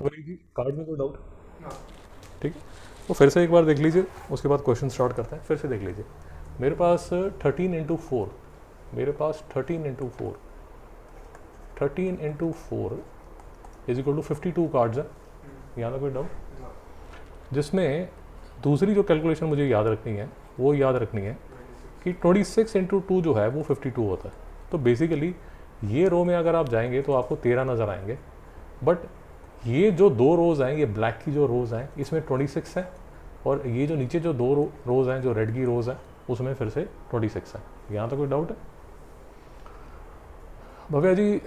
तो वही जी, कार्ड में कोई डाउट? ठीक है, तो फिर से एक बार देख लीजिए, उसके बाद क्वेश्चन स्टार्ट करते हैं। फिर से देख लीजिए, मेरे पास 13 × 4, मेरे पास 13 × 4, 13 × 4 इज इक्वल टू 52 कार्ड्स हैं। यहाँ तक कोई डाउट? जिसमें दूसरी जो कैलकुलेशन मुझे याद रखनी है, वो याद रखनी है कि 26 × 2 जो है वो 52 होता है। तो बेसिकली ये रो में अगर आप जाएंगे तो आपको 13 नज़र आएंगे, बट ये जो दो रोज़ हैं, ये ब्लैक की जो रोज़ हैं, इसमें 26 है, और ये जो नीचे जो दो रोज़ हैं, जो रेड की रोज़ हैं, उसमें फिर से 26 है। यहाँ तो कोई डाउट है? भव्या जी,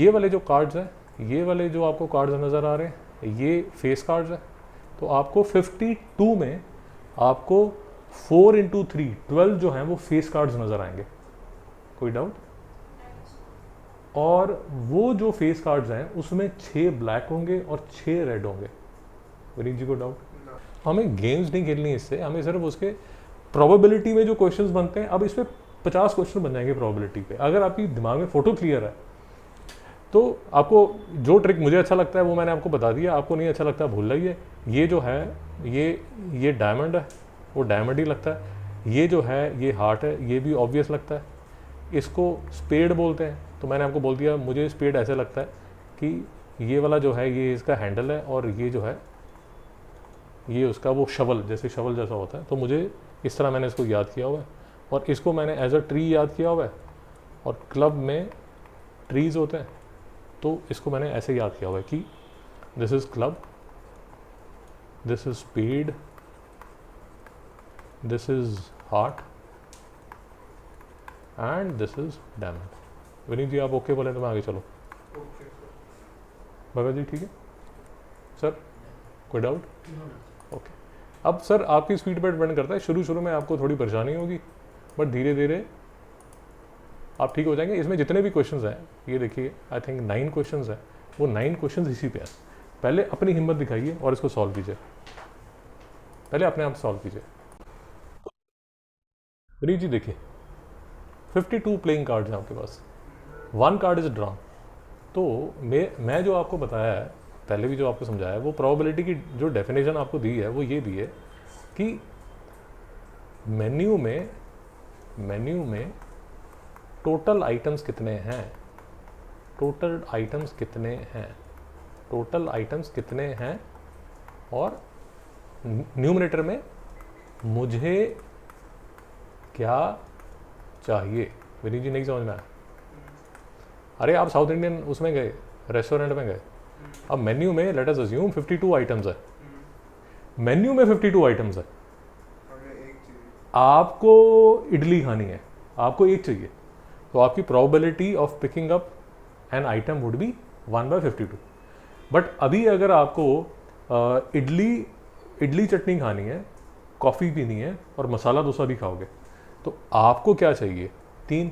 ये वाले जो कार्ड्स हैं, ये वाले जो आपको कार्ड्स नज़र आ रहे हैं, ये फेस कार्ड्स हैं। तो आपको 52 में आपको 4 × 3 12 जो हैं वो फेस कार्ड्स नज़र आएंगे। कोई डाउट? और वो जो फेस कार्ड्स हैं उसमें 6 ब्लैक होंगे और 6 रेड होंगे। विनीत जी को डाउट? हमें गेम्स नहीं खेलनी इससे, हमें सिर्फ उसके प्रोबेबिलिटी में जो क्वेश्चंस बनते हैं, अब इस पर 50 क्वेश्चन बन जाएंगे प्रोबेबिलिटी पे। अगर आपकी दिमाग में फोटो क्लियर है तो आपको जो ट्रिक मुझे अच्छा लगता है वो मैंने आपको बता दिया, आपको नहीं अच्छा लगता भूल जाइए। ये जो है ये डायमंड है, वो डायमंड ही लगता है। ये जो है ये हार्ट है, ये भी ऑब्वियस लगता है। इसको स्पेड बोलते हैं, तो मैंने आपको बोल दिया मुझे स्पेड ऐसे लगता है कि ये वाला जो है ये इसका हैंडल है, और ये जो है ये उसका वो शवल जैसा होता है। तो मुझे इस तरह मैंने इसको याद किया हुआ है, और इसको मैंने एज अ ट्री याद किया हुआ है, और क्लब में ट्रीज़ होते हैं तो इसको मैंने ऐसे याद किया हुआ है कि this is club, this is spade, this is heart and this is diamond. Vineet ji आप ओके बोले तो मैं आगे चलो। भगत जी ठीक है सर, कोई डाउट? ओके। अब सर आपकी स्पीड पर डिपेंड करता है, शुरू में आपको थोड़ी परेशानी होगी, बट धीरे धीरे आप ठीक हो जाएंगे। इसमें जितने भी क्वेश्चंस हैं, ये देखिए आई थिंक 9 क्वेश्चंस हैं, वो 9 क्वेश्चंस इसी पे हैं। पहले अपनी हिम्मत दिखाइए और इसको सॉल्व कीजिए, पहले अपने आप सॉल्व कीजिए। विनीत जी देखिए 52 प्लेइंग कार्ड्स हैं आपके पास, 1 कार्ड इज ड्रॉन। तो मैं जो आपको बताया है, पहले भी जो आपको समझाया है, वो प्रोबेबिलिटी की जो डेफिनेशन आपको दी है वो ये दी है कि मेन्यू में टोटल आइटम्स कितने हैं, टोटल आइटम्स कितने हैं, और न्यूमरेटर में मुझे क्या चाहिए। विनीत जी नहीं समझ में आया? अरे आप साउथ इंडियन उसमें गए, रेस्टोरेंट में गए, अब मेन्यू में लेट अस अज्यूम 52 आइटम्स है, मेन्यू में 52 आइटम्स है, आपको इडली खानी है, आपको एक चाहिए, तो आपकी probability of picking up an item would be 1/52। But अभी अगर आपको इडली चटनी खानी है, कॉफ़ी पीनी है और मसाला डोसा भी खाओगे, तो आपको क्या चाहिए? 3।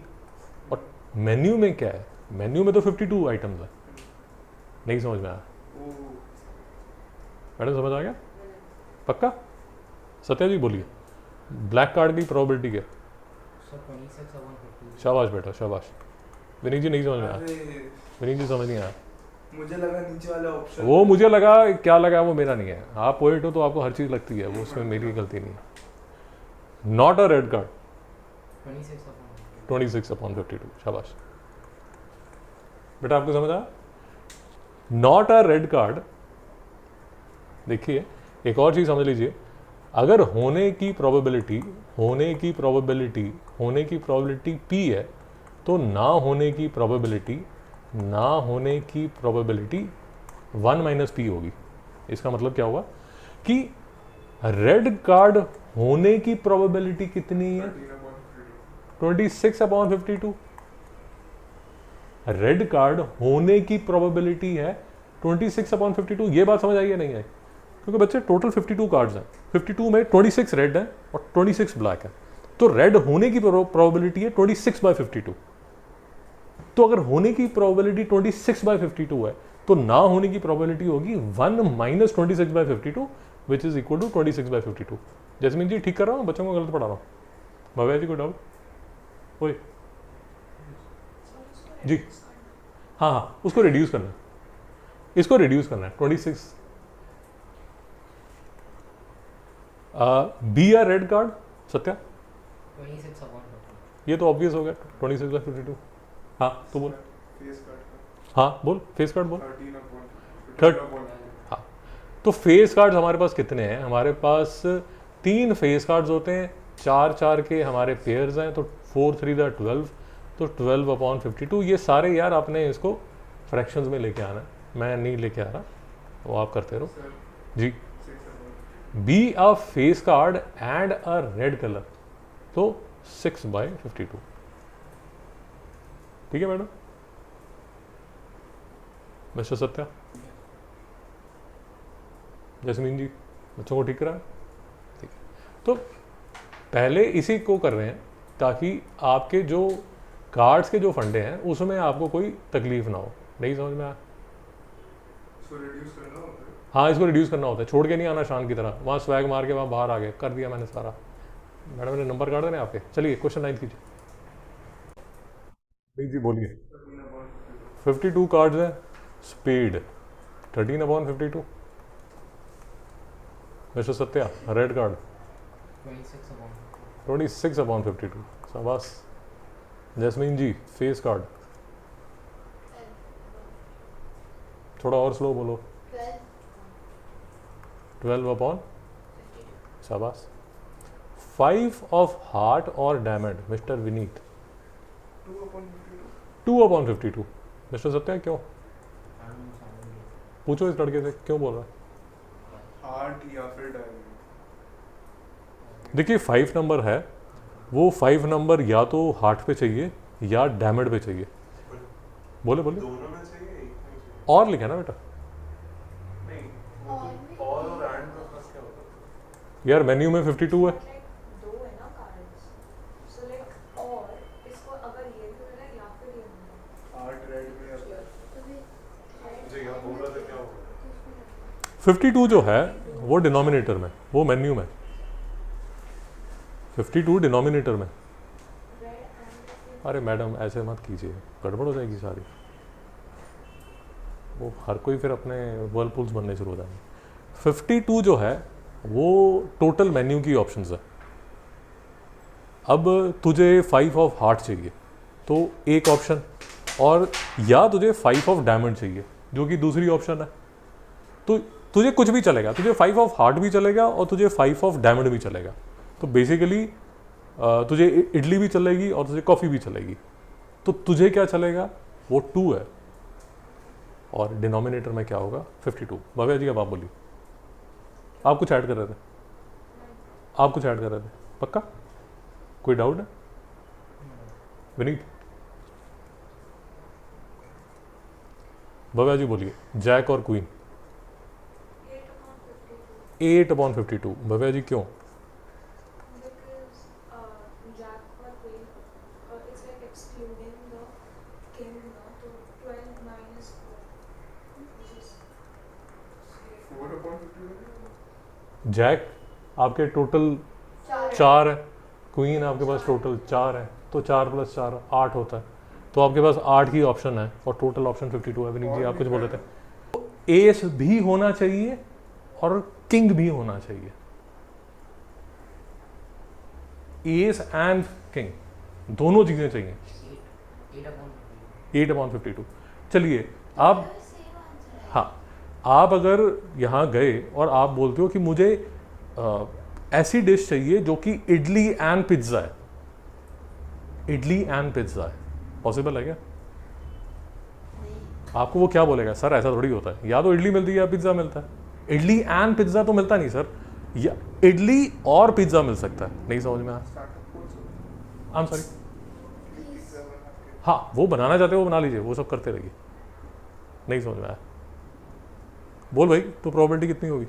और मेन्यू में क्या है? मेन्यू में तो 52 आइटम्स है। नहीं समझ में आया? मैडम समझ आ गया? पक्का? सत्या जी बोलिए, ब्लैक कार्ड की प्रोबेबिलिटी क्या? शाबाश बेटा शाबाश। विनीत जी नहीं समझ में आया? विनीत जी समझ नहीं आया? मुझे लगा नीचे वाला ऑप्शन, वो मुझे लगा, क्या लगा वो मेरा नहीं है। आप पोइट हो तो आपको हर चीज़ लगती है, वो उसमें मेरी गलती नहीं है। Not a red card, 26/52। शाबाश बेटा, आपको समझ आया? Not a red card. देखिए एक और चीज़ समझ लीजिए, अगर होने की प्रोबेबिलिटी P है, तो ना होने की प्रोबेबिलिटी 1 - P होगी। इसका मतलब क्या हुआ कि रेड कार्ड होने की प्रोबेबिलिटी कितनी है? 26/52। रेड कार्ड होने की प्रोबेबिलिटी है 26/52। ये बात समझ आई है नहीं आई? क्योंकि बच्चे टोटल 52 कार्ड्स हैं, 52 में 26 रेड है और 26 ब्लैक है, तो रेड होने की प्रोबेबिलिटी है 26/52। तो अगर होने की प्रोबेबिलिटी 26/52 है, तो ना होने की प्रोबेबिलिटी होगी 1 - 26/52, which is equal to 26/52। Jasmine ji ठीक कर रहा हूँ, बच्चों को गलत पढ़ा रहा हूँ? भव्या जी को डाउट? ओए जी हाँ, उसको रिड्यूस करना। इसको रिड्यूस करना है 26 b r red card Satya 26 upon 50 ये तो ऑब्वियस हो गया 26 बाई 52 हाँ तो बोल फेस कार्ड हाँ बोल फेस कार्ड बोल 13 अपॉन Third- हाँ तो फेस कार्ड्स हमारे पास कितने हैं हमारे पास 3 फेस कार्ड्स होते हैं 4 के हमारे पेयर्स हैं तो 4 3 दा 12 तो 12 अपॉन 52 ये सारे यार आपने इसको फ्रैक्शंस में लेके आना है मैं नहीं लेके आ रहा वो आप करते रहो sir ji 6 upon b a face card and a red colour तो 6 बाई 52 ठीक है madam mister Satya Jasmine ji बच्चों को ठीक करा ठीक है तो पहले इसी को कर रहे हैं ताकि आपके जो कार्ड्स के जो फंडे हैं उसमें आपको कोई तकलीफ ना हो नहीं समझ में आया सो रिड्यूस करना होता है हाँ इसको रिड्यूस करना होता है छोड़ के नहीं आना शान की तरह वहाँ स्वैग मार के वहाँ बाहर आ गए कर दिया मैंने सारा मैडम ने नंबर काट देने आपके चलिए क्वेश्चन 9 कीजिए नहीं जी बोलिए 13 अपॉन 52 कार्ड्स हैं speed 13 upon 52 mister Satya red card 26 upon 26 upon 52 शाबाश जैस्मीन जी फेस कार्ड थोड़ा और स्लो बोलो 12 अपॉन शाबाश 5 ऑफ हार्ट और diamond mister Vineet 2 upon 2 upon 52 mister Satya क्यों पूछो इस लड़के से क्यों बोल रहा है हार्ट या फिर डायमंड देखिए 5 नंबर है वो 5 नंबर या तो हार्ट पे चाहिए या डायमंड पे चाहिए बोले बोले दोनों में चाहिए एक में चाहिए और लिखा ना बेटा नहीं वो तो और एंड में फंस क्या होता है यार मेन्यू में 52 है दो है ना कार्ड्स सो लाइक और इसको अगर ये भी मिला या फिर ये मिला हार्ट रेड में या फिर मुझे यहाँ बोल रहा था क्या हो रहा 52 जो है वो डिनोमिनेटर में वो मेन्यू में 52 डिनोमिनेटर में रेड एंड अरे मैडम ऐसे मत कीजिए गड़बड़ हो जाएगी सारी वो हर कोई फिर अपने वर्लपूल्स बनने शुरू हो जाएंगे 52 जो है वो टोटल मेन्यू की ऑप्शंस है अब तुझे 5 ऑफ हार्ट चाहिए तो एक ऑप्शन और या तुझे 5 ऑफ डायमंड चाहिए जो कि दूसरी ऑप्शन है तो तुझे कुछ भी चलेगा तुझे 5 ऑफ हार्ट भी चलेगा और तुझे 5 ऑफ डायमंड भी चलेगा तो बेसिकली तुझे इडली भी चलेगी और तुझे कॉफ़ी भी चलेगी तो तुझे क्या चलेगा वो 2 है और डिनोमिनेटर में क्या होगा 52 भव्या जी अब आप बोलिए आप कुछ ऐड कर रहे थे आप कुछ ऐड कर रहे थे पक्का कोई डाउट है विनीत भव्या जी बोलिए जैक और क्वीन 8 अपॉन 52 भव्या जी क्यों because Jack or Queen it's like excluding the king now so 12 minus 4 which is 4 upon 50 Jack आपके टोटल 4 है क्वीन आपके पास टोटल 4 है तो 4 + 4 8 होता है तो आपके पास 8 की ऑप्शन है और टोटल ऑप्शन 52 है विनीत जी आप कुछ बोल रहे थे एस भी होना चाहिए और किंग भी होना चाहिए एस एंड किंग दोनों चीजें चाहिए 8 अपॉन 8 अपॉन 52 चलिए आप हाँ आप अगर यहाँ गए और आप बोलते हो कि मुझे ऐसी डिश चाहिए जो कि इडली एंड पिज्ज़ा है इडली एंड पिज्ज़ा है पॉसिबल है क्या आपको वो क्या बोलेगा सर ऐसा थोड़ी होता है या तो इडली मिलती है या पिज्ज़ा मिलता है इडली एंड पिज्ज़ा तो मिलता नहीं सर या इडली और पिज्ज़ा मिल सकता है नहीं समझ में आया startup course I am sorry pizza बना के हाँ वो बनाना चाहते हो वो बना लीजिए वो सब करते रहिए नहीं समझ में आया बोल भाई तो प्रोबेबिलिटी कितनी होगी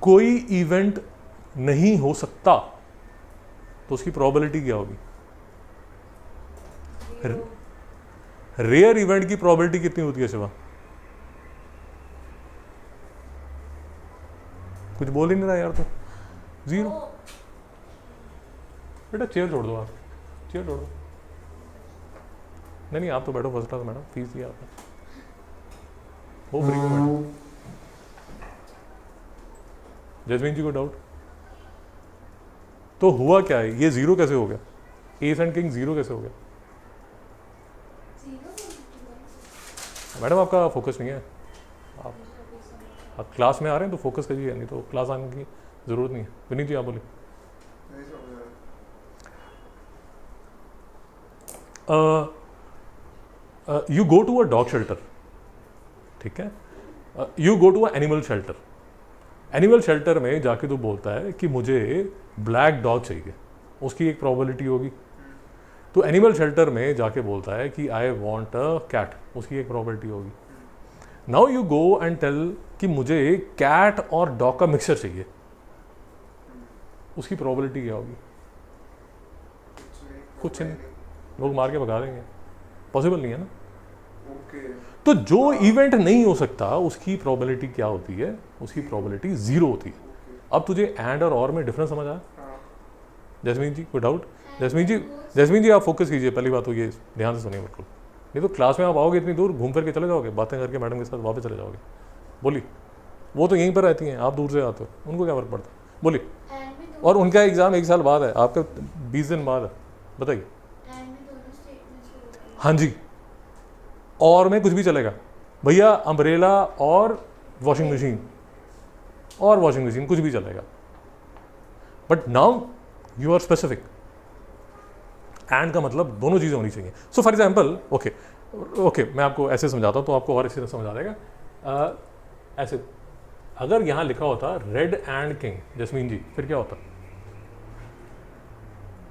कोई इवेंट नहीं हो सकता तो उसकी प्रोबेबिलिटी क्या होगी रेयर इवेंट की प्रोबेबिलिटी कितनी होती है शिवा कुछ बोल ही नहीं रहा यार तो 0 बेटा चेयर छोड़ दो आप चेयर छोड़ दो नहीं आप तो बैठो फर्स्ट क्लास मैडम, फीस दिया आपने, वो फ्री में बैठो। जैस्मीन जी को डाउट? तो हुआ क्या है, ये जीरो कैसे हो गया, एस एंड किंग जीरो कैसे हो गया? मैडम आपका फोकस नहीं है, आप क्लास में आ रहे हैं तो फोकस करिए, नहीं तो क्लास आने की जरूरत नहीं है। विनीत जी आप बोलिए। नहीं समझ आया। You go to a dog shelter, ठीक है, you go to a animal shelter. Animal shelter में जाके तो बोलता है कि मुझे ब्लैक डॉग चाहिए, उसकी एक प्रोबेबिलिटी होगी। तो एनिमल शेल्टर में जाके बोलता है कि आई वॉन्ट अ कैट, उसकी एक प्रोबेबिलिटी होगी। Now you go and tell कि मुझे कैट और डॉग का मिक्सचर चाहिए, उसकी प्रोबेबिलिटी क्या होगी? कुछ नहीं, लोग मार के भगा देंगे, पॉसिबल नहीं है ना। ओके तो जो इवेंट नहीं हो सकता उसकी प्रोबेबिलिटी क्या होती है? उसकी प्रोबेबिलिटी जीरो होती है। अब तुझे एंड और में डिफरेंस समझ आया? हाँ जैस्मीन जी कोई डाउट? जैस्मीन जी आप फोकस कीजिए, पहली बात तो ये ध्यान से सुनिए बिल्कुल, नहीं तो क्लास में आप आओगे इतनी दूर घूम फिर के चले जाओगे, बातें करके मैडम के साथ वापस चले जाओगे। बोलिए, वो तो यहीं पर रहती हैं, आप दूर से आते हो, उनको क्या फर्क पड़ता है? बोलिए। और उनका एग्ज़ाम 1 साल बाद है, आपका 20 दिन बाद है, बताइए। हाँ जी, और में कुछ भी चलेगा भैया, अम्ब्रेला और वॉशिंग मशीन कुछ भी चलेगा, but now you are specific. And का मतलब दोनों चीज़ें होनी चाहिए। सो फॉर एग्जाम्पल ओके मैं आपको ऐसे समझाता हूँ तो आपको और अच्छी तरह समझ आ जाएगा। ऐसे अगर यहाँ लिखा होता रेड एंड किंग, जस्मीन जी, फिर क्या होता?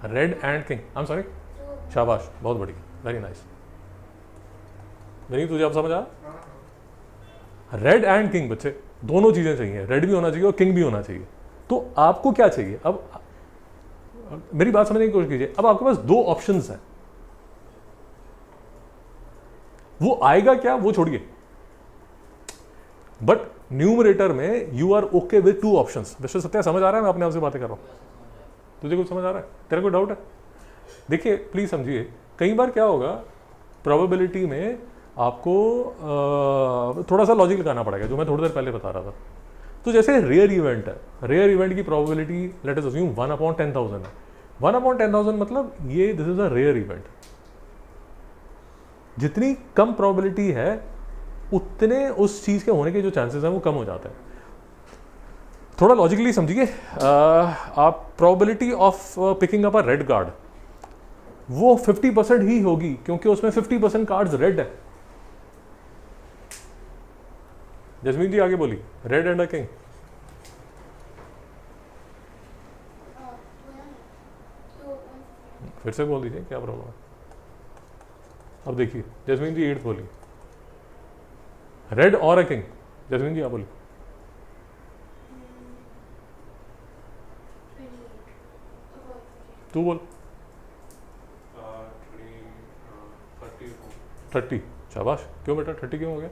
Red and king, I am sorry, शाबाश, बहुत बढ़िया, वेरी नाइस। नहीं तुझे अब समझ आ? रेड एंड किंग बच्चे, दोनों चीज़ें चाहिए, रेड भी होना चाहिए और किंग भी होना चाहिए। तो आपको क्या चाहिए? अब मेरी बात समझने की कोशिश कीजिए। अब आपके पास 2 ऑप्शंस हैं, वो आएगा क्या वो छोड़िए, बट न्यूमरेटर में you are okay with 2 options. वैसे सत्या समझ आ रहा है, मैं अपने आप से बातें कर रहा हूं, तुझे कुछ समझ आ रहा है? तेरा कोई डाउट है? देखिए प्लीज समझिए, कई बार क्या होगा, प्रोबेबिलिटी में आपको थोड़ा सा लॉजिक लगाना पड़ेगा, जो मैं थोड़ी देर पहले बता रहा था। तो जैसे रेयर इवेंट है, रेयर इवेंट की प्रोबेबिलिटी लेट अस अज्यूम 1/10,000 है। 1/10,000 मतलब ये this is a rare event. जितनी कम प्रोबेबिलिटी है उतने उस चीज के होने के जो चांसेस हैं वो कम हो जाते हैं। थोड़ा लॉजिकली समझिए, आप probability of picking up a red card वो 50% ही होगी, क्योंकि उसमें 50% कार्ड्स रेड है। जस्मीन जी आगे बोली, रेड एंड अ किंग। फिर से बोल दीजिए, क्या प्रॉब्लम है? अब देखिए, जस्मीन जी 8 बोली, रेड और अ किंग। जस्मीन जी आप बोली। तू बोल। 30। शाबाश, क्यों बेटा 30 क्यों हो गया?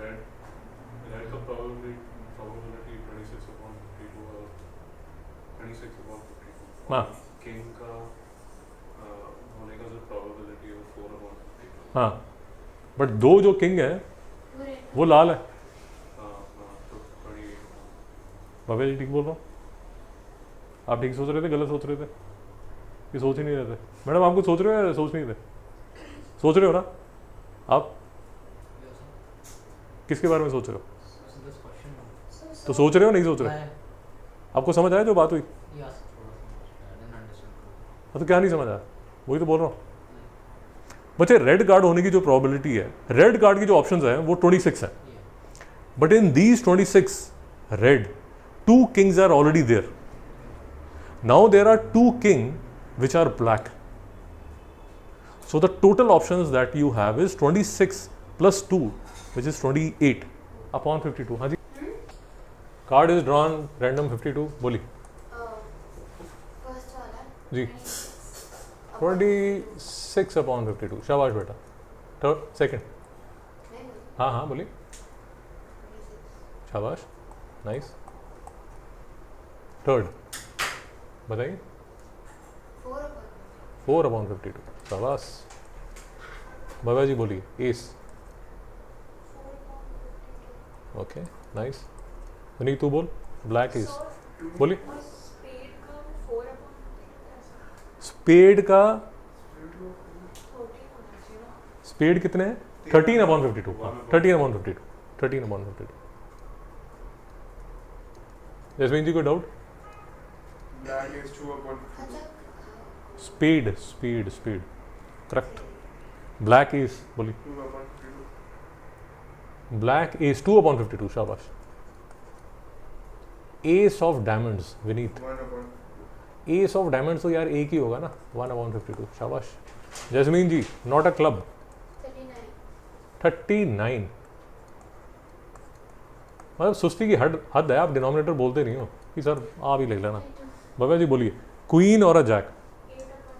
रेड का प्रोबेबिलिटी 26/52 और 26/52। हाँ किंग का होने का जो प्रोबेबिलिटी है वो 4/52। हाँ, बट 2 जो किंग है वो लाल है। हाँ तो थोड़ी बाबा जी ठीक बोल रहा हूँ? आप ठीक सोच रहे थे, गलत सोच रहे थे, ये सोच ही नहीं रहे थे? मैडम आप कुछ सोच रहे हो या सोच नहीं रहे? सोच रहे हो ना आप? किसके बारे में सोच रहे हो? तो सोच रहे हो नहीं सोच रहे? आपको समझ आया जो बात हुई? तो क्या नहीं समझ आया? वही तो बोल रहा हूँ बच्चे। रेड कार्ड होने की जो प्रोबेबिलिटी है, रेड कार्ड की जो ऑप्शंस हैं वो 26 है, but in these 26 red 2 kings are already there. Now there are 2 king which are black. So the total options that you have is 26 plus 2, which is 28/52. हाँ जी, card is drawn random 52. बोली first वाला जी। 26/52। शाबाश बेटा। Third second, हाँ हाँ बोली, शाबाश, nice. Third बताइए। 4 अपॉन 52। शाबाश। भव्या जी बोलिए S. 4 upon 52. Okay nice. Vineet तू बोल ब्लैक एस। बोलिए। और स्पेड का 4 upon 52 कैसा? स्पेड का 14 होना चाहिए ना? स्पेड कितने हैं? 13 अपॉन 52। 13 अपॉन 52। 13 अपॉन 52। जैस्मीन जी कोई डाउट? Black is 2 upon 52. अच्छा speed speed speed correct. Black S बोलिए। 2 upon 52. Black S 2 upon 52। शाबाश। S of diamonds Vineet. 1 upon 52. S of diamonds तो यार एक ही होगा ना 1 अपॉन 52। शाबाश। Jasmine ji not a club. 39 39। मतलब सुस्ती की हद है, आप डिनोमिनेटर बोलते नहीं हो कि सर आप ही लिख लेना। भव्या जी बोलिए क्वीन और a jack. 8 upon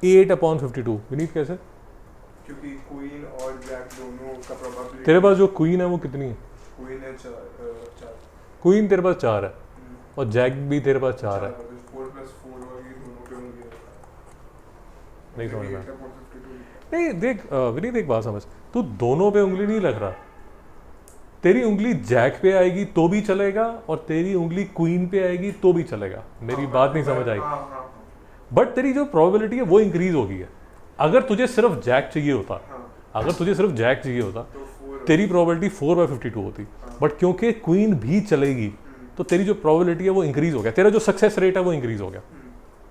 52. 8 upon 52। Vineet कैसे? क्योंकि क्वीन और जैक दोनों का प्रोबेबिलिटी तेरे पास जो क्वीन है वो कितनी है? क्वीन है 4 क्वीन तेरे पास 4 है और जैक भी तेरे पास 4 है। 4 प्लस 4 और ये दोनों पे होंगे। नहीं समझ में 8 upon 52. नहीं देख विनीत एक बात समझ, तू दोनों पे उंगली नहीं रख रहा। तेरी उंगली जैक पे आएगी तो भी चलेगा और तेरी उंगली क्वीन पे आएगी तो भी चलेगा। मेरी बात नहीं समझ आई। हाँ बट तेरी जो प्रोबेबिलिटी है वो इंक्रीज हो गई है। अगर तुझे सिर्फ जैक चाहिए होता, हाँ अगर तुझे सिर्फ जैक चाहिए होता तो 4 तेरी प्रोबेबिलिटी 4/52 होती। बट क्योंकि क्वीन भी चलेगी तो तेरी जो प्रोबेबिलिटी है वो इंक्रीज हो गया, तेरा जो सक्सेस रेट है वो इंक्रीज हो गया।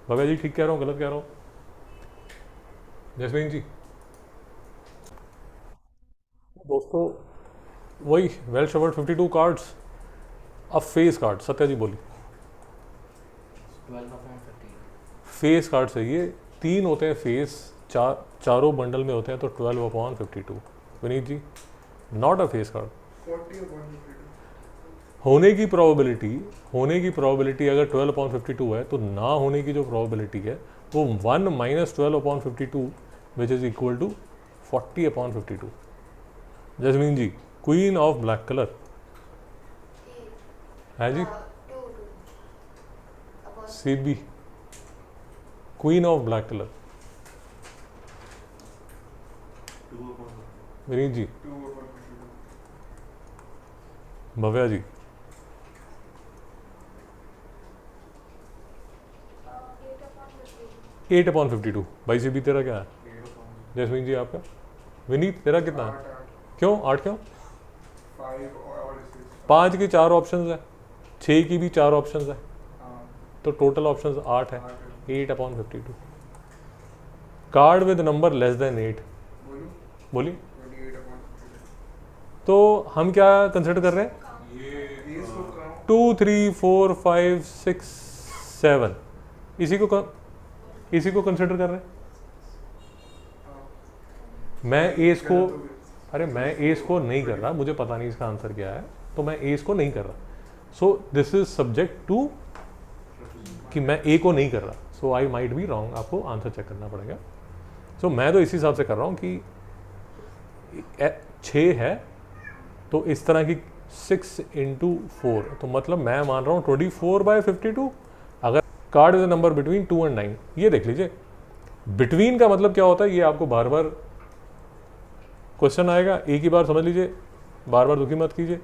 भव्या जी ठीक कह रहा हूँ गलत कह रहा हूँ? जैस्मीन जी दोस्तों वही वेल शवर्ड 52 कार्ड्स। अब फेस कार्ड सत्या जी बोली। 12 upon 50. फेस कार्ड से ये 3 होते हैं फेस, चारों बंडल में होते हैं तो 12 upon 52। Vineet ji not a face card. 40 upon 52. होने की प्रोबेबिलिटी अगर 12 अपॉन 52 है तो ना होने की जो प्रोबेबिलिटी है वो 1 minus 12 upon 52 which is equal to 40 upon 52। Jasmine ji queen of black colour 8 है ji 2 upon CB queen of black colour 2 upon 52. Vineet ji 2 upon 52. Bhavya ji 8 upon 52. 8 upon 52। भाई सीबी तेरा क्या है? 8 upon जैस्मीन जी आपका? विनीत तेरा कितना है? 8 क्यों 8 क्यों? 5 और 6. 5 की 4 ऑप्शंस है, 6 की भी 4 ऑप्शंस है हाँ तो टोटल ऑप्शंस 8 है। 8 है. 8 upon 52। Card with number less than 8 बोलो बोलिए। 28 upon 52. तो हम क्या कंसिडर कर रहे हैं? ये इसको काउंट 2 3 4 5 6 7 इसी को कंसिडर कर रहे हैं। मैं एस को अरे मैं एस को नहीं कर रहा, मुझे पता नहीं इसका आंसर क्या है तो मैं एस को नहीं कर रहा। So this is subject to कि मैं ए को नहीं कर रहा। So I might be wrong, आपको आंसर चेक करना पड़ेगा। सो मैं तो इस हिसाब से कर रहा हूँ कि 6 है तो इस तरह की 6 इंटू 4 तो मतलब मैं मान रहा हूँ 24/52। अगर card is a number between 2 and 9, ये देख लीजिए बिटवीन का मतलब क्या होता है ये आपको बार बार क्वेश्चन आएगा, एक ही बार समझ लीजिए, बार बार दुखी मत कीजिए।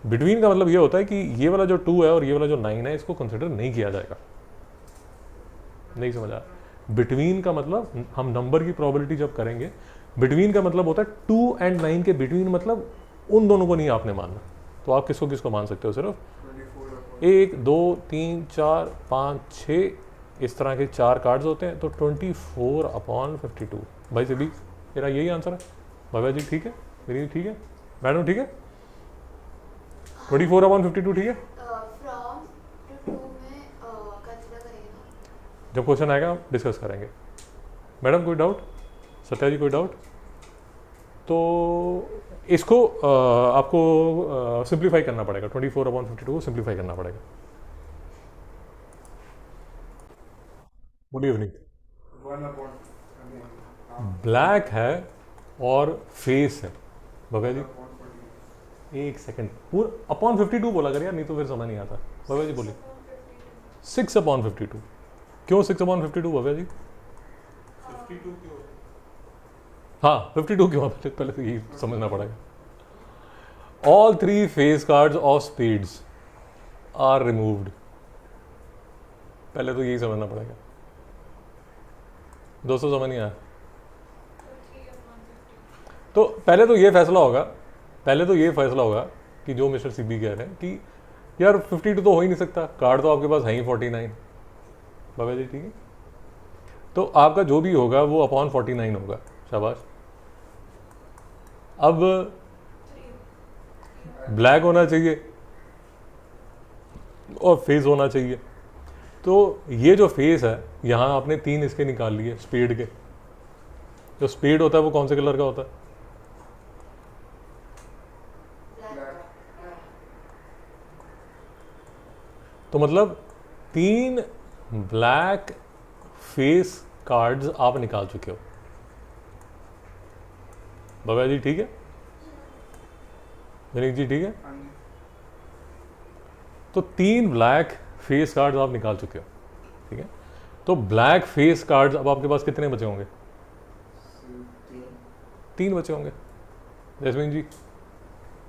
बिटवीन का मतलब ये होता है कि ये वाला जो 2 है और ये वाला जो 9 है इसको कंसिडर नहीं किया जाएगा। नहीं समझ आया? बिटवीन का मतलब हम नंबर की प्रोबेबिलिटी जब करेंगे, बिटवीन का मतलब होता है 2 and 9 के बिटवीन, मतलब उन दोनों को नहीं आपने मानना। तो आप किसको किसको मान सकते हो? सिर्फ 24 upon 1 2 3 4 5 6 इस तरह के 4 कार्ड्स होते हैं तो 24 अपॉन 52। भाई से भी मेरा यही आंसर है। भव्या जी ठीक है, मेरी ठीक है, मैडम ठीक है, 24 अपॉन 52 ठीक है। फ्रॉम टू 2 में कंसीडर करेंगे ना। जब क्वेश्चन आएगा डिस्कस करेंगे। मैडम कोई डाउट? सत्या जी कोई डाउट? तो इसको आपको सिंप्लीफाई करना पड़ेगा, 24 अपॉन 52 को सिंप्लीफाई करना पड़ेगा। Good evening. 1 upon ब्लैक है और फेस है। भव्या जी upon 40. एक सेकंड, पूरा अपॉन 52 बोला कर यार, नहीं तो फिर समझ नहीं आता। भव्या जी बोलिए 6 अपॉन 52। क्यों 6 अपॉन 52 भव्या जी? 52 क्यों? हाँ 52 क्यों? पहले तो यही समझना पड़ेगा. All three face cards of spades are removed. पहले तो यही समझना पड़ेगा. दोस्तों समझ नहीं आया? तो पहले तो ये फैसला होगा कि जो मिस्टर सीबी कह रहे हैं कि यार 52 तो हो ही नहीं सकता, कार्ड तो आपके पास है ही 49. बाबा जी ठीक है, तो आपका जो भी होगा वो अपॉन 49 होगा. शाबाश. अब ब्लैक होना चाहिए और फेस होना चाहिए. तो ये जो फेस है यहाँ आपने 3 इसके निकाल लिए स्पेड के. जो स्पेड होता है वो कौन से कलर का होता है? तो मतलब 3 ब्लैक फेस कार्ड्स आप निकाल चुके हो. बाबा जी ठीक है, विनीत जी ठीक है. तो 3 ब्लैक फेस कार्ड्स आप निकाल चुके हो. ठीक है, तो ब्लैक फेस कार्ड्स अब आपके पास कितने बचे होंगे? 3 बचे होंगे. जैस्मीन जी,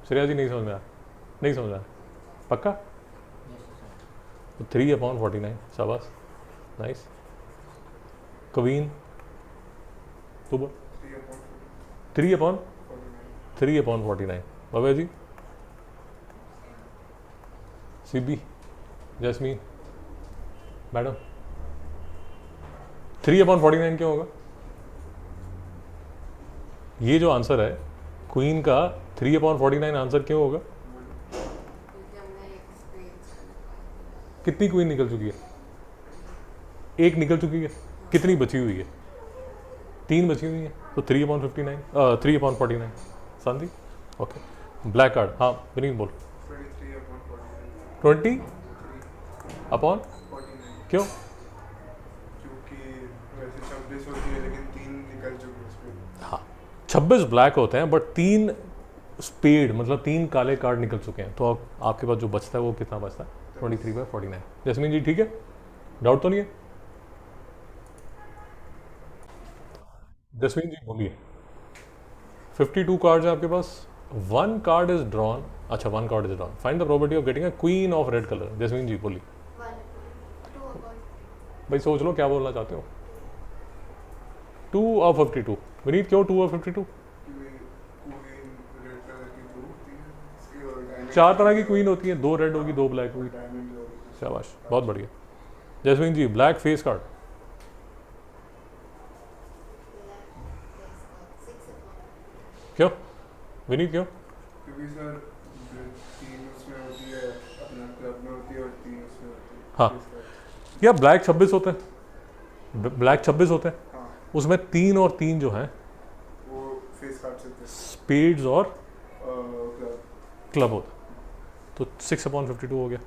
श्रेया जी नहीं समझ में आया? पक्का? तो 3/49. शाबाश, नाइस. कवीन तो 3/49. बाबा जी, सीबी, जैस्मीन मैडम, 3/49 क्यों होगा? ये जो आंसर है क्वीन का 3/49 आंसर क्यों होगा? कितनी क्वीन निकल चुकी है? एक निकल चुकी है. कितनी बची हुई है? 3 बची हुई है. तो 3/49. शांति ओके. ब्लैक कार्ड, हाँ विनीत बोल. 20 अपॉन क्यों? क्योंकि वैसे 26 होती है लेकिन 3 निकल चुके हैं उसमें. हाँ 26 ब्लैक होते हैं बट 3 स्पेड मतलब 3 काले कार्ड निकल चुके हैं. तो आपके पास जो बचता है वो कितना बचता है? 23/49. जैस्मीन जी ठीक है, डाउट तो नहीं है? जैस्मीन जी बोलिए. 52 कार्ड्स है आपके पास. 1 कार्ड इज ड्रॉन. अच्छा 1 card is drawn. Find the probability of getting a queen of red colour. Jasmine ji बोलिए. भाई सोच लो क्या बोलना चाहते हो. 2/52. विनीत क्यों 2/52? 4 तरह की क्वीन होती है, 2 रेड होगी 2 ब्लैक होगी. शाबाश, बहुत बढ़िया. जैस्मीन जी ब्लैक फेस कार्ड. क्यों विनीत क्यों? क्योंकि सर 3 उसमें होती है अपना क्लब में होती है और 3 उसमें होती है. हाँ या ब्लैक 26 होते हैं. ब्लैक 26 होते हैं. हाँ उसमें 3 और 3 जो हैं वो फेस कार्ड से थे. स्पेड्स और क्लब. क्लब होता है. तो 6/52 हो गया.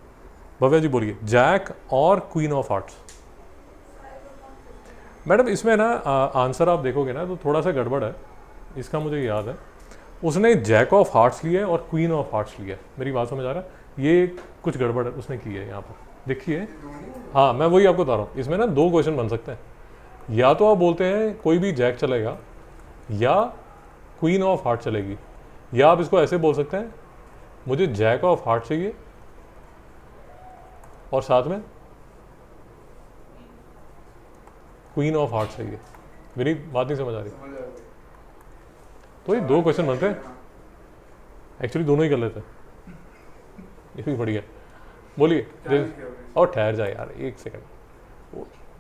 भव्या जी बोलिए. जैक और क्वीन ऑफ हार्ट्स. मैडम इसमें ना आंसर आप देखोगे ना तो थोड़ा सा गड़बड़ है. इसका मुझे याद है उसने जैक ऑफ हार्ट्स लिया है और क्वीन ऑफ हार्ट्स लिया है. मेरी बात समझ आ रहा है? ये कुछ गड़बड़ उसने की है यहाँ पर. देखिए हाँ मैं वही आपको बता रहा हूँ. इसमें ना 2 क्वेश्चन बन सकते हैं. या तो आप बोलते हैं कोई भी जैक चलेगा या क्वीन ऑफ हार्ट चलेगी, या आप इसको ऐसे बोल सकते हैं मुझे जैक ऑफ हार्ट चाहिए और साथ में क्वीन ऑफ हार्ट चाहिए. मेरी बात नहीं समझ आ रही? समझ आ गई. तो ये 2 क्वेश्चन बनते हैं. एक्चुअली दोनों ही कर लेते हैं. ये भी बढ़िया. बोलिए. और ठहर जाए यार एक सेकंड.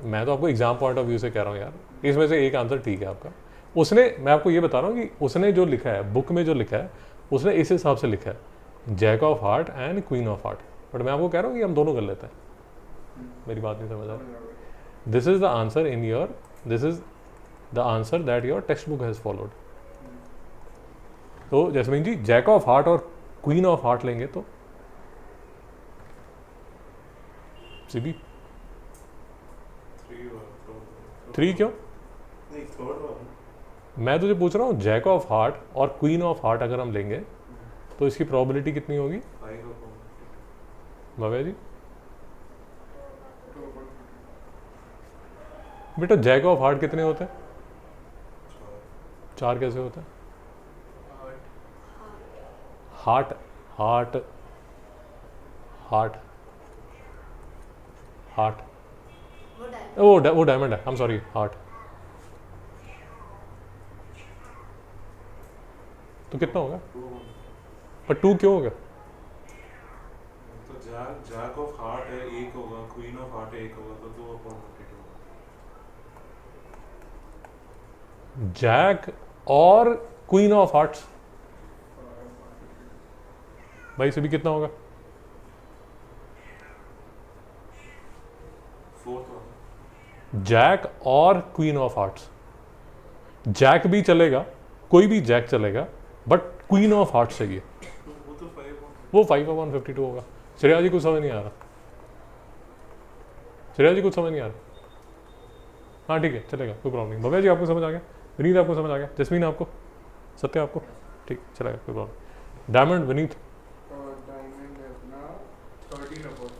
मैं तो आपको एग्जाम पॉइंट ऑफ व्यू से कह रहा हूँ यार. इसमें से एक आंसर ठीक है आपका. उसने, मैं आपको ये बता रहा हूँ कि उसने जो लिखा है बुक में जो लिखा है उसने इस हिसाब से लिखा है jack of heart and queen of heart. But मैं आपको कह रहा हूँ कि हम दोनों कर लेते हैं. मेरी बात नहीं समझ आ रही? This is the answer in your, this is the answer that your text book has followed. तो Jasmine ji jack of heart और क्वीन ऑफ हार्ट लेंगे तो सीबी 3 क्यों? नहीं थर्ड वन. मैं तुझे पूछ रहा हूँ जैक ऑफ हार्ट और क्वीन ऑफ हार्ट अगर हम लेंगे तो इसकी प्रोबेबिलिटी कितनी होगी? 5/50. भव्या जी बेटा जैक ऑफ हार्ट कितने होते हैं? 4 कैसे होता है? आठ हार्ट हार्ट हार्ट वो डायमंड वो डायमंड है, आई एम सॉरी, हार्ट। तो कितना होगा? पर 2 क्यों होगा? तो जैक ऑफ हार्ट है 1 होगा, क्वीन ऑफ हार्ट 1 होगा, तो 2/52 होगा। जैक और क्वीन ऑफ हार्ट्स, भाई से भी कितना होगा? 4th होगा। जैक और क्वीन ऑफ हार्ट्स, जैक भी चलेगा, कोई भी जैक चलेगा, बट क्वीन ऑफ हार्ट्स चाहिए, तो वो तो 5 वो 5/52 होगा। श्रेया जी कुछ समझ नहीं आ रहा? श्रेया जी कुछ समझ नहीं आ रहा? हाँ ठीक है, चलेगा, कोई प्रॉब्लम नहीं। भव्या जी आपको समझ आ गया? विनीत आपको समझ आ गया? जसमीन आपको? सत्य आपको? ठीक, चलेगा, कोई प्रॉब्लम। डायमंड विनीत? और डायमंड है अपना 13/52।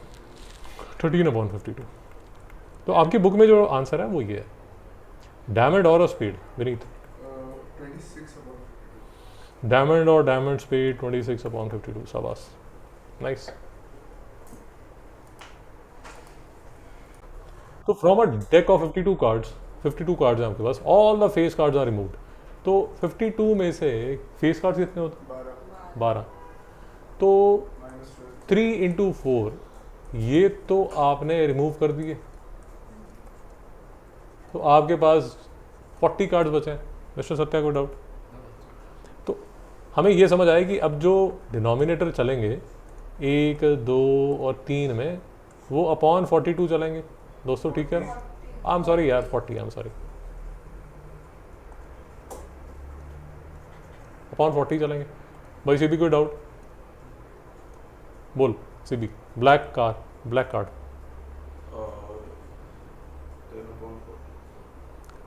13/52। तो आपकी बुक में जो आंसर है वो ये है, डायमंड और स्पीड। विनीत? 26/52। डायमंड और डायमंड स्पीड 26/52। शाबाश, नाइस। तो from a deck of 52 cards, 52 cards हैं आपके पास, all the face cards are removed. तो 52 में से फेस कार्ड्स कितने होते हैं? 12। तो -12। 3 × 4 ये तो आपने रिमूव कर दिए, तो आपके पास 40 कार्ड्स बचे हैं। मिस्टर सत्या, कोई डाउट? तो हमें ये समझ आया कि अब जो डिनोमिनेटर चलेंगे 1, 2 और 3 में, वो अपॉन 42 चलेंगे। दोस्तों ठीक है? आई एम सॉरी यार, 40, आई एम सॉरी, अपॉन 40 चलेंगे। भाई सीबी कोई डाउट? बोल CB. Black card, black card और 10/40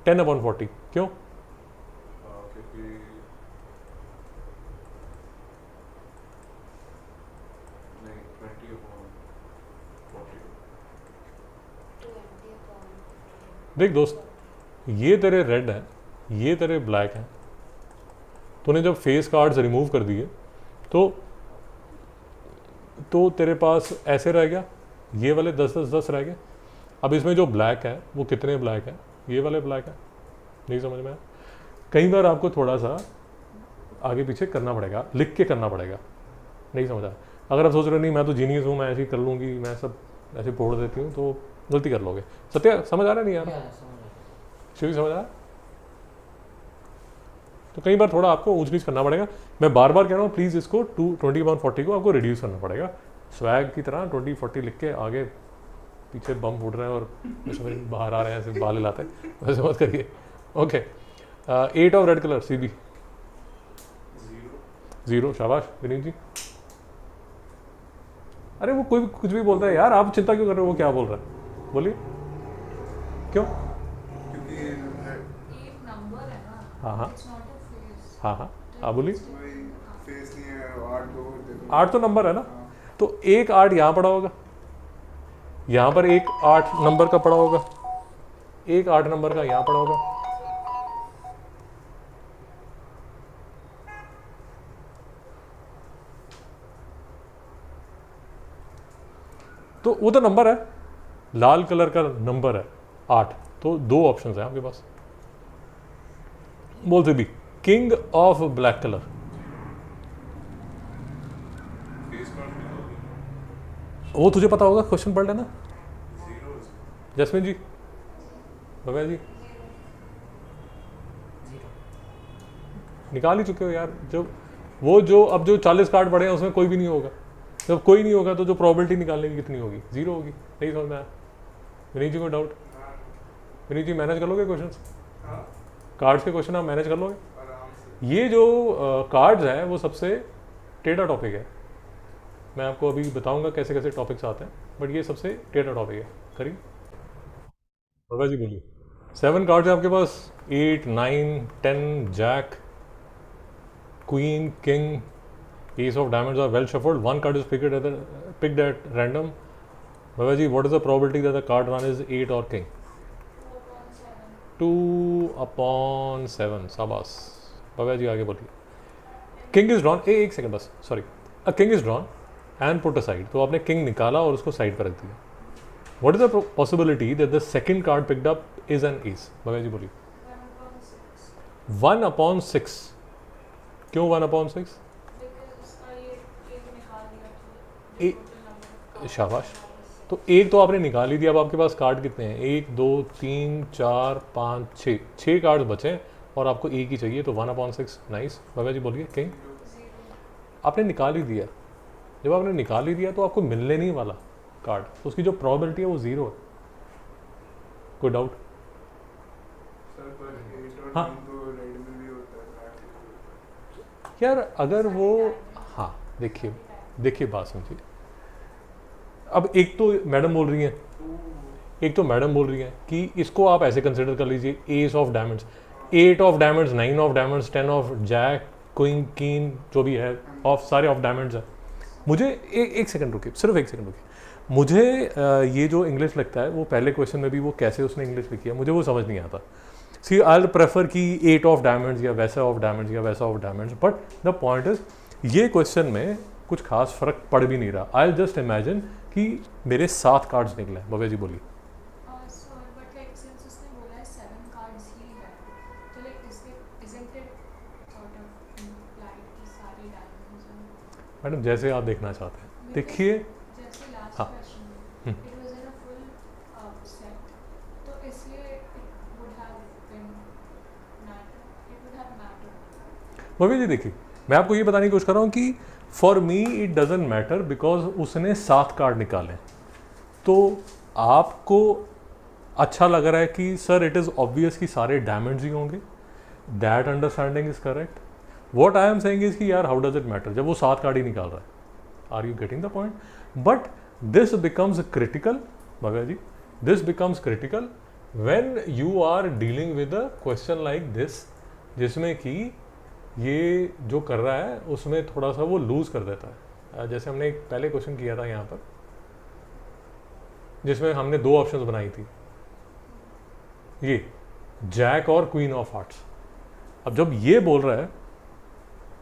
10/40 क्यों? क्योंकि नहीं 20/40 देख दोस्त, ये तेरे रेड हैं, ये तेरे ब्लैक हैं। तूने जब फेस कार्ड्स रिमूव कर दिए तो तेरे पास ऐसे रह गया, ये वाले 10-10-10 रह गए। अब इसमें जो ब्लैक है वो कितने ब्लैक हैं? ये वाले ब्लैक है। नहीं समझ में आया? कई बार आपको थोड़ा सा आगे पीछे करना पड़ेगा, लिख के करना पड़ेगा। नहीं समझा? अगर आप सोच रहे हो नहीं मैं तो जीनियस हूँ, मैं ऐसे ही कर लूँगी, मैं सब ऐसे फोड़ देती हूँ, तो गलती कर लोगे। सत्य समझ आ रहा है? नहीं यार शिव समझ आ रहा है? तो कई बार थोड़ा आपको ऊंच नीच करना पड़ेगा। मैं बार बार कह रहा हूँ, प्लीज़ इसको 20/40 को आपको रिड्यूस करना पड़ेगा। स्वैग की तरह 20/40 लिख के आगे पीछे बम फूट रहे हैं और बाहर आ रहे हैं, ऐसे बाल हिलाते हैं, वैसे मत करिए। Okay, 8 of red colour CB 0। शाबाश विनीत जी। अरे वो कोई कुछ भी बोलता है यार, आप चिंता क्यों कर रहे हो? वो क्या बोल रहा है, बोलिए। क्यों? क्योंकि एक नंबर है ना, हाँ हाँ इट्स नॉट अ फेस। हाँ हाँ, आप बोलिए। वही फेस नहीं है, 8 लोग देखो। 8 तो नंबर है ना, हाँ। तो एक 8 यहाँ पड़ा होगा, यहाँ पर एक 8 नंबर का पड़ा होगा, एक 8 नंबर का यहाँ पड़ा होगा। तो वो तो नंबर है, लाल कलर का नंबर है 8। तो 2 ऑप्शंस हैं आपके पास। बोलते भी king of black colour. Face card में होगी वो तुझे पता होगा, क्वेश्चन पढ़ लेना। 0 जसमीन जी, भव्या जी, निकाल ही चुके हो यार। जो अब जो 40 कार्ड पड़े हैं उसमें कोई भी नहीं होगा। जब कोई नहीं होगा तो जो प्रोबेबिलिटी निकालने की कितनी होगी? 0 होगी। नहीं समझ में आया? विनीत जी को डाउट? विनीत जी मैनेज कर लोगे क्वेश्चंस? हाँ, कार्ड्स के क्वेश्चन आप मैनेज कर लोगे? आराम से। ये जो कार्ड्स हैं वो सबसे टेढ़ा टॉपिक है। मैं आपको अभी बताऊंगा कैसे कैसे टॉपिक्स आते हैं, बट ये सबसे टेढ़ा टॉपिक है। करिए भव्या जी, बोलिए। 7 कार्ड्स हैं आपके पास, 8, 9, 10, jack, queen, king, ace of diamonds are well shuffled. 1 card is picked at random. Bhava ji, what is the probability that the card run is 8 or king? 2/7. 2/7. Sabas. Bhavya जी आगे बोलिए। किंग इज ड्रॉन, एक second बस, sorry. A king is drawn and put aside, तो आपने king निकाला और उसको side पर रख दिया। What is the possibility that the second card picked up is an ace? Bhavya ji बोलिए। 1/6। क्यों 1/6? शाबाश। तो एक तो आपने निकाल ही दिया, अब आपके पास कार्ड कितने हैं? 1 2 3 4 5 6, 6 कार्ड बचे और आपको एक ही चाहिए, तो 1/6। नाइस। भव्या जी बोलिए। किंग आपने निकाल ही दिया। जब आपने निकाल ही दिया तो आपको मिलने नहीं वाला कार्ड, तो उसकी जो प्रोबेबिलिटी है वो 0 है। कोई डाउट? सर पर 8 और हाँ। 9 तो रेड में भी होता है, ब्लैक में भी होता है। यार अगर वो, हाँ देखिए बात समझिए। अब एक तो मैडम बोल रही हैं कि इसको आप ऐसे कंसिडर कर लीजिए, ace of diamonds, 8 of diamonds, 9 of diamonds, 10 of jack, queen, king, जो भी है, ऑफ सारे ऑफ डायमंड्स है। मुझे एक सेकंड रुकिए, सिर्फ एक सेकंड रुकिए। मुझे ये जो इंग्लिश लगता है वो पहले क्वेश्चन में भी वो कैसे उसने इंग्लिश लिखी है मुझे वो समझ नहीं आता। सी आई प्रेफर कि 8 ऑफ डायमंड्स या वैसा ऑफ डायमंड्स या वैसा of diamonds, but the point is ये क्वेश्चन में कुछ खास फर्क पड़ भी नहीं रहा। आई जस्ट इमेजिन कि मेरे 7 कार्ड्स निकले। भव्या जी बोलिए। Sir, but like since उसने बोला है 7 cards ही है, तो like isn't it sort of implied कि सारे diamonds हैं? मैडम जैसे आप देखना चाहते हैं देखिए। जैसे लास्ट हाँ। क्वेश्चन में it was in a full set, तो इसलिए it would have mattered. Bhavya जी देखिए, मैं आपको ये बताने की कोशिश कर रहा हूँ कि for me it doesn't matter because उसने 7 कार्ड निकाले। तो आपको अच्छा लग रहा है कि सर इट इज़ ऑब्वियस कि सारे डायमंड्स ही होंगे, that understanding is correct. What I am saying is कि यार हाउ डज इट मैटर जब वो 7 कार्ड ही निकाल रहा है। Are you getting the point? But this becomes critical Bhavya ji, this becomes critical when you are dealing with a question like this, जिसमें कि ये जो कर रहा है उसमें थोड़ा सा वो लूज कर देता है। जैसे हमने एक पहले क्वेश्चन किया था यहाँ पर जिसमें हमने 2 ऑप्शंस बनाई थी, ये जैक और क्वीन ऑफ हार्ट्स। अब जब ये बोल रहा है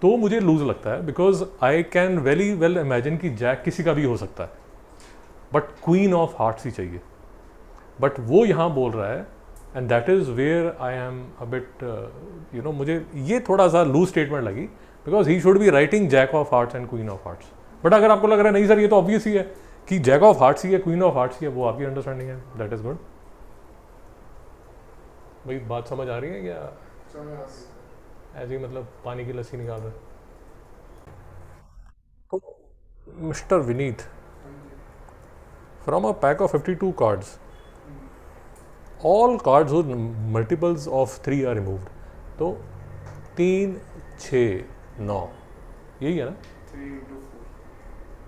तो मुझे लूज लगता है because I can very well imagine कि जैक किसी का भी हो सकता है, बट क्वीन ऑफ हार्ट्स ही चाहिए। बट वो यहाँ बोल रहा है and that is where I am a bit you know, मुझे ये थोड़ा सा लूज स्टेटमेंट लगी because he should be writing jack of hearts and queen of hearts. But अगर आपको लग रहा है नहीं सर ये तो ऑब्वियस ही है कि जैक ऑफ हार्ट्स ही है, क्वीन ऑफ हार्ट्स ही है, वो आपकी अंडरस्टैंडिंग है, दैट इज गुड। भाई बात समझ आ रही है क्या? समझ आ गई। ऐसे ही मतलब पानी की लस्सी निकाल रहे। तो mister Vineet, from a pack of 52 cards all cards whose multiples of 3 are removed, तो 3 6 9 यही है ना? 3 into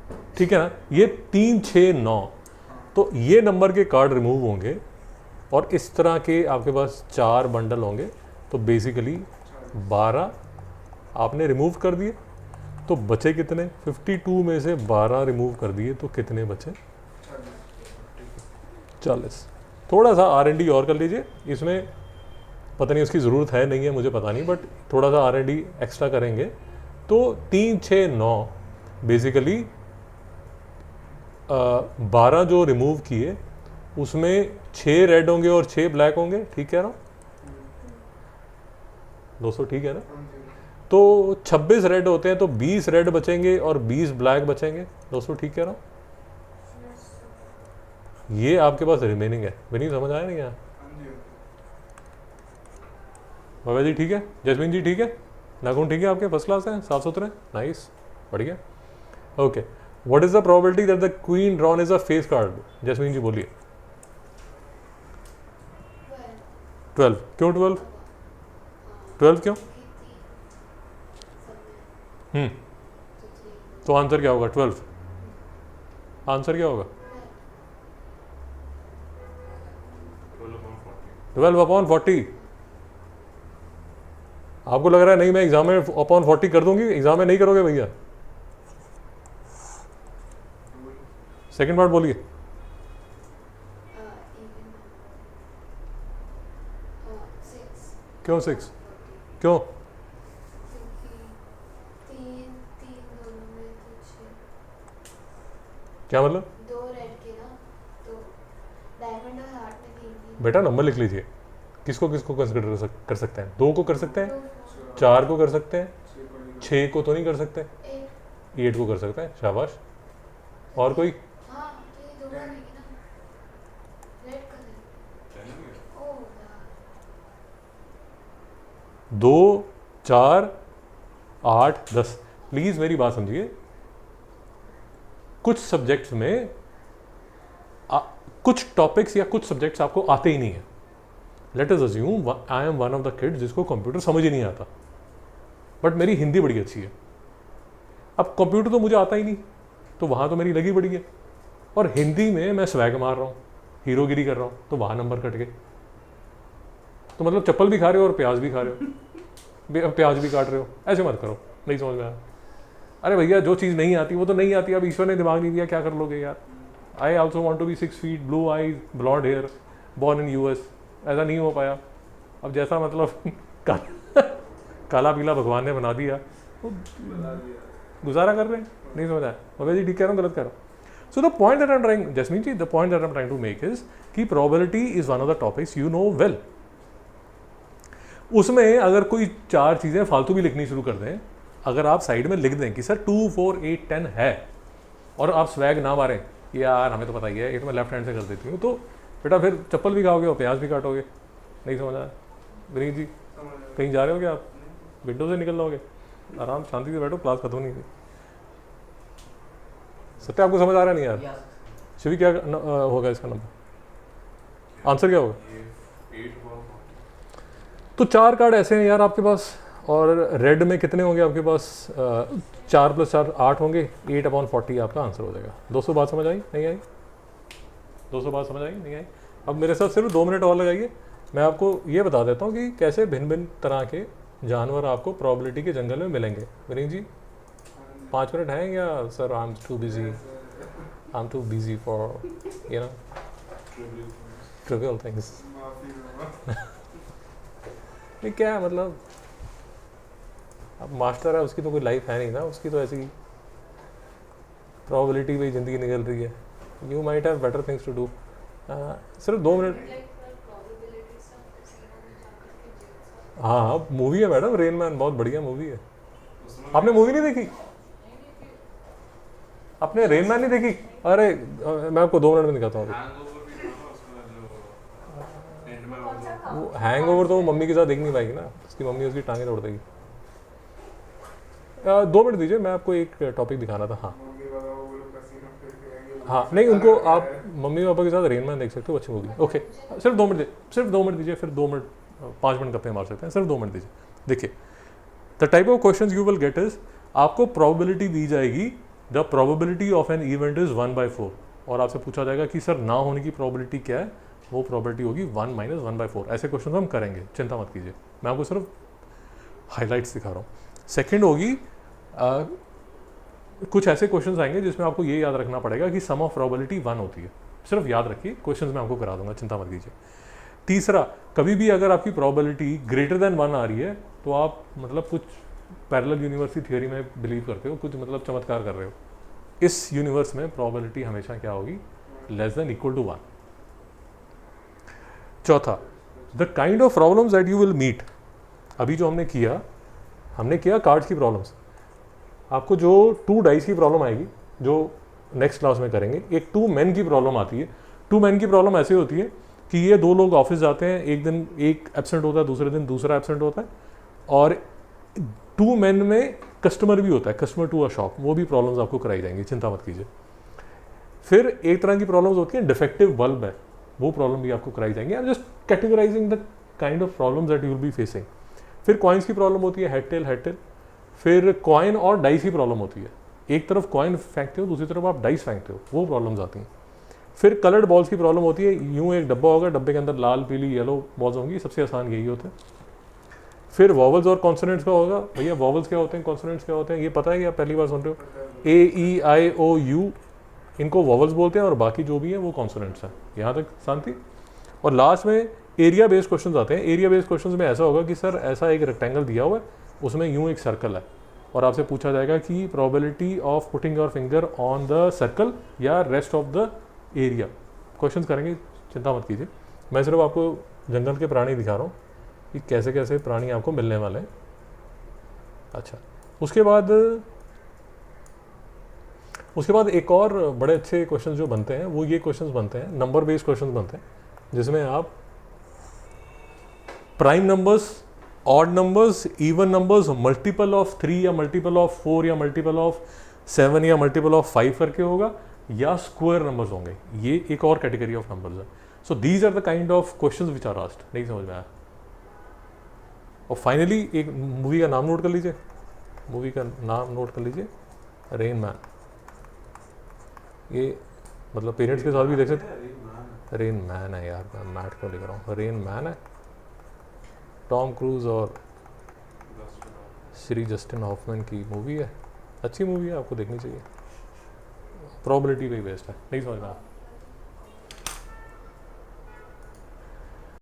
4। ठीक है ना? ये 3 6 9, तो ये नंबर के कार्ड रिमूव होंगे और इस तरह के आपके पास 4 बंडल होंगे, तो बेसिकली 12 आपने रिमूव कर दिए, तो बचे कितने? 52 में से 12 रिमूव कर दिए तो कितने बचे? 40। थोड़ा सा R&D और कर लीजिए इसमें, पता नहीं उसकी ज़रूरत है नहीं है मुझे पता नहीं, बट थोड़ा सा R&D एक्स्ट्रा करेंगे तो 3 6 9 बेसिकली 12 जो रिमूव किए उसमें 6 रेड होंगे और 6 ब्लैक होंगे। ठीक कह रहा हूँ दोस्तों? ठीक है ना? तो 26 रेड होते हैं तो 20 रेड बचेंगे और 20 ब्लैक बचेंगे। दोस्तों ठीक कह रहा हूँ? ये आपके पास रिमेनिंग है। नहीं समझ आया नहीं यहाँ? भव्या जी ठीक है? जैस्मीन जी ठीक है? नाखून ठीक है आपके? फर्स्ट क्लास हैं, साफ सुथरे, नाइस, बढ़िया। Okay, what is the probability that the queen drawn is a face card? Jasmine ji बोलिए। 12। क्यों 12? 12 क्यों? तो आंसर क्या होगा? 12। आंसर क्या होगा? 12/40। आपको लग रहा है नहीं मैं एग्जाम में अपॉन 40 कर दूंगी, एग्जाम में नहीं करोगे भैया? सेकंड पार्ट बोलिए। क्यों 6? क्यों? क्या मतलब? 2 रेड के ना, तो डायमंड और हार्ट में 3 बेटा नंबर लिख लीजिए, किसको किसको कंसिडर कर सकते हैं? 2 को कर सकते हैं, 4 को कर सकते हैं, 6 को तो नहीं कर सकते, 8 को कर सकते हैं, शाबाश। और कोई? हाँ तो ये 2 बनेगी ना, रेड कलर। ओह यार 2, 4, 8, 10। प्लीज़ मेरी बात समझिए, कुछ सब्जेक्ट्स में कुछ टॉपिक्स या कुछ सब्जेक्ट्स आपको आते ही नहीं है। Late us assume I am one of the kids जिसको कंप्यूटर समझ ही नहीं आता, बट मेरी हिंदी बड़ी अच्छी है। अब कंप्यूटर तो मुझे आता ही नहीं, तो वहाँ तो मेरी लगी बड़ी है, और हिंदी में मैं स्वैग मार रहा हूँ, हीरोगिरी कर रहा हूँ, तो वहाँ नंबर कट गए। तो मतलब चप्पल भी खा रहे हो और प्याज भी खा रहे हो, प्याज भी काट रहे हो, ऐसे मत करो, नहीं समझ में आया। अरे भैया जो चीज़ नहीं आती वो तो नहीं आती, अब ईश्वर ने दिमाग नहीं दिया, क्या कर लोगे यार। I also want to be 6 feet, blue eyes, blonde hair, born in US, ऐसा नहीं हो पाया। अब जैसा मतलब काला पीला भगवान ने बना दिया, तो गुजारा कर रहे हैं, नहीं समझ आया। और जी ठीक कह रहा हूँ, गलत कह रहा हूँ। So the point that I am trying, Jasmine ji, the point that I am trying to make is कि probability is one of the topics you know well. उसमें अगर कोई 4 चीज़ें फालतू भी लिखनी शुरू कर दें, अगर आप साइड में लिख दें कि सर 2, 4, 8, 10 है, और आप स्वैग ना मारें यार हमें तो पता ही है, ये तो मैं लेफ्ट हैंड से कर देती हूँ, तो बेटा फिर चप्पल भी खाओगे और प्याज भी काटोगे। नहीं समझ आया विनीत जी? कहीं जा रहे हो क्या आप? विंडो से निकल जाओगे? आराम शांति से बैठो, क्लास खत्म नहीं हुई। सत्य आपको समझ आ रहा नहीं यार? Yes. शिवी क्या होगा इसका नंबर, आंसर क्या होगा? तो 4 कार्ड ऐसे हैं यार आपके पास, और रेड में कितने होंगे आपके पास? 4 + 4 8 होंगे, 8/40 आपका आंसर हो जाएगा। 200 बात समझ आई नहीं आई? 200 बात समझ आई नहीं आई? अब मेरे साथ सिर्फ 2 मिनट और लगाइए, मैं आपको ये बता देता हूँ कि कैसे भिन्न भिन्न तरह के जानवर आपको प्रोबेबिलिटी के जंगल में मिलेंगे। विनीत जी 5 मिनट हैं या sir? I am too busy for you know trivial things. नहीं क्या है मतलब, अब मास्टर है उसकी तो कोई लाइफ है नहीं ना, उसकी तो ऐसी प्रोबेबिलिटी में ज़िंदगी निकल रही है। You might have better things to do. सिर्फ 2 मिनट। हाँ हाँ मूवी है मैडम, रेन मैन, बहुत बढ़िया मूवी है। आपने मूवी नहीं देखी? आपने रेन मैन नहीं देखी? अरे मैं आपको 2 मिनट में दिखाता हूँ। वो हैंगओवर तो वो मम्मी के साथ देख नहीं पाएगी ना, उसकी मम्मी उसकी टांगें तोड़ देगी। 2 मिनट दीजिए, मैं आपको एक टॉपिक दिखाना था। हाँ हाँ नहीं, उनको आप मम्मी पापा के साथ रेन मैन देख सकते हो, अच्छी मूवी। ओके सिर्फ 2 मिनट सिर्फ 2 मिनट दीजिए, फिर 2 मिनट 5 मिनट गप्पे मार सकते हैं, सिर्फ 2 मिनट दीजिए। देखिए the type of question you will get is, आपको प्रोबेबिलिटी दी जाएगी, the probability of an event is 1/4, और आपसे पूछा जाएगा कि सर ना होने की प्रोबेबिलिटी क्या है, वो प्रोबेबिलिटी होगी 1 - 1/4। ऐसे क्वेश्चन हम करेंगे, चिंता मत कीजिए, मैं आपको सिर्फ हाईलाइट्स दिखा रहा हूँ। सेकेंड होगी कुछ ऐसे क्वेश्चंस आएंगे जिसमें आपको ये याद रखना पड़ेगा कि सम ऑफ प्रोबेबिलिटी 1 होती है, सिर्फ याद रखिए, क्वेश्चंस मैं आपको करा दूंगा, चिंता मत कीजिए। तीसरा, कभी भी अगर आपकी प्रोबेबिलिटी ग्रेटर देन 1 आ रही है तो आप मतलब कुछ पैरेलल यूनिवर्स की थियोरी में बिलीव करते हो, कुछ मतलब चमत्कार कर रहे हो। इस यूनिवर्स में प्रोबेबिलिटी हमेशा क्या होगी? Less than equal to 1। चौथा, the kind of problems that you will meet. अभी जो हमने किया कार्ड्स की प्रॉब्लम्स, आपको जो 2 डाइस की प्रॉब्लम आएगी जो नेक्स्ट क्लास में करेंगे, एक 2 मैन की प्रॉब्लम आती है। 2 मैन की प्रॉब्लम ऐसे होती है कि ये 2 लोग ऑफिस जाते हैं, एक दिन एक एब्सेंट होता है, दूसरे दिन दूसरा एब्सेंट होता है, और 2 मैन में कस्टमर भी होता है, कस्टमर टू अ शॉप, वो भी प्रॉब्लम्स आपको कराई जाएंगी, चिंता मत कीजिए। फिर एक तरह की प्रॉब्लम्स होती है डिफेक्टिव बल्ब है, वो प्रॉब्लम भी आपको कराई जाएंगी। I am just categorising the kind of problems that you will be facing. फिर कॉइन्स की प्रॉब्लम होती है, हेड टेल। फिर कॉइन और डाइस की प्रॉब्लम होती है, एक तरफ कॉइन फेंकते हो, दूसरी तरफ आप डाइस फेंकते हो, वो प्रॉब्लम्स आती हैं। फिर कलर्ड बॉल्स की प्रॉब्लम होती है, यूँ एक डब्बा होगा, डब्बे के अंदर लाल पीली येलो बॉल्स होंगी, सबसे आसान यही होता है। फिर वॉवल्स और कॉन्सोनेंट्स का होगा। भैया वॉवल्स क्या होते हैं, कॉन्सोनेंट्स क्या होते हैं, ये पता है कि आप पहली बार सुन रहे हो? A, E, I, O, U, इनको वॉवल्स बोलते हैं, और बाकी जो भी हैं वो कॉन्सोनेंट्स हैं। यहाँ तक शांति। और लास्ट में एरिया बेस्ड क्वेश्चंस आते हैं। एरिया बेस्ड क्वेश्चंस में ऐसा होगा कि सर ऐसा एक रेक्टेंगल दिया हुआ है, उसमें यूँ एक सर्कल है, और आपसे पूछा जाएगा कि probability of putting your finger on the circle या rest of the area. Questions करेंगे, चिंता मत कीजिए। मैं सिर्फ आपको जंगल के प्राणी दिखा रहा हूँ कि कैसे कैसे प्राणी आपको मिलने वाले हैं। अच्छा, उसके बाद एक और बड़े अच्छे क्वेश्चन जो बनते हैं वो ये क्वेश्चंस बनते हैं, नंबर बेस्ड क्वेश्चंस बनते हैं, जिसमें आप prime numbers, odd numbers, even numbers, multiple of 3 या मल्टीपल ऑफ 4 या मल्टीपल ऑफ 7 या मल्टीपल ऑफ 5 करके होगा, या स्क्वायर नंबर्स होंगे। ये एक और कैटेगरी ऑफ नंबर्स है। So these are the kind of questions which are asked. नहीं समझ में आया? और फाइनली एक मूवी का नाम नोट कर लीजिए, मूवी का नाम नोट कर लीजिए, रेन मैन। ये मतलब पेरेंट्स के साथ भी देख सकते। रेन मैन है यार, मैं मैट क्यों लिख रहा हूँ, रेन मैन है। टॉम क्रूज और श्री जस्टिन हॉफमैन की मूवी है, अच्छी मूवी है, आपको देखनी चाहिए। प्रोबेबिलिटी पे बेस्ड है। नहीं समझ में आया?